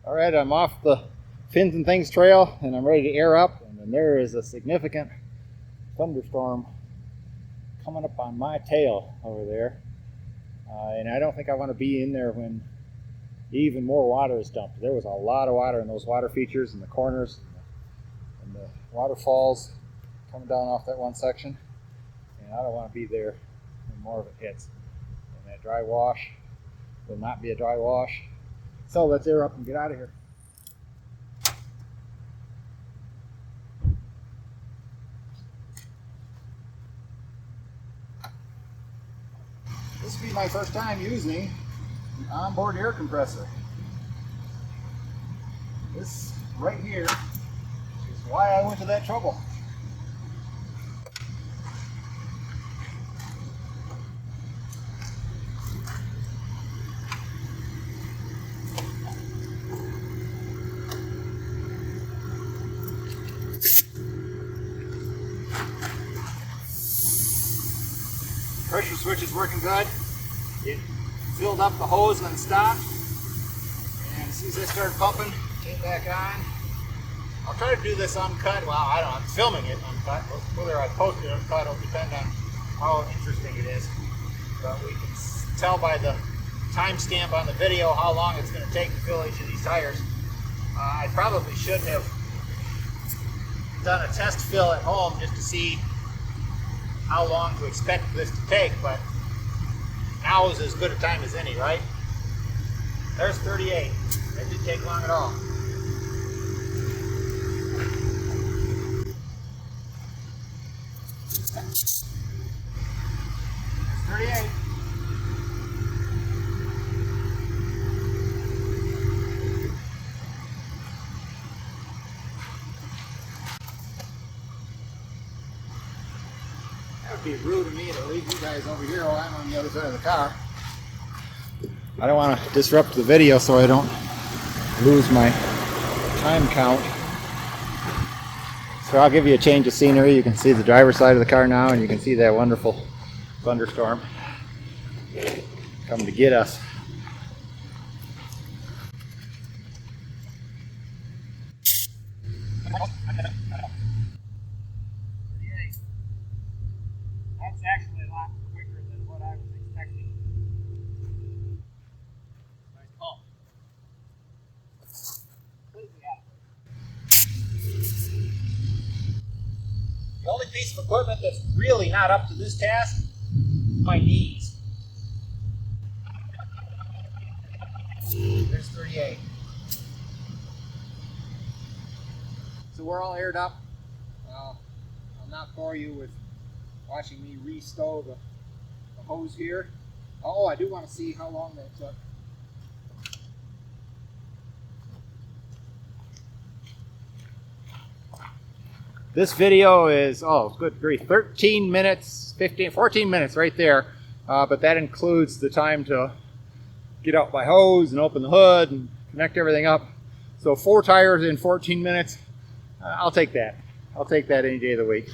All right, I'm off the Fins and Things trail and I'm ready to air up, and then there is a significant thunderstorm coming up on my tail over there. And I don't think I want to be in there when even more water is dumped. There was a lot of water in those water features in the corners and the waterfalls coming down off that one section. And I don't want to be there when more of it hits. And that dry wash will not be a dry wash. So let's air up and get out of here. This will be my first time using the onboard air compressor. This right here is why I went to that trouble. Pressure switch is working good. It filled up the hose and then stopped. And as soon as I started pumping, came back on. I'll try to do this uncut. Well, I don't know, I'm filming it uncut. Whether I post it uncut will depend on how interesting it is. But we can tell by the timestamp on the video how long it's going to take to fill each of these tires. I probably should have done a test fill at home just to see how long to expect this to take, but now is as good a time as any, right? There's 38. That didn't take long at all. There's 38. That would be rude of me to leave you guys over here while I'm on the other side of the car. I don't want to disrupt the video so I don't lose my time count. So I'll give you a change of scenery. You can see the driver's side of the car now, and you can see that wonderful thunderstorm coming to get us. That's actually a lot quicker than what I was expecting. Nice pump. The only piece of equipment that's really not up to this task is my knees. There's 38. So we're all aired up. I'll not bore you with watching me re-stow the hose here. Oh, I do want to see how long that took. This video is, oh good grief, 13 minutes, 14 minutes right there. But that includes the time to get out my hose and open the hood and connect everything up. So 4 tires in 14 minutes, I'll take that. I'll take that any day of the week.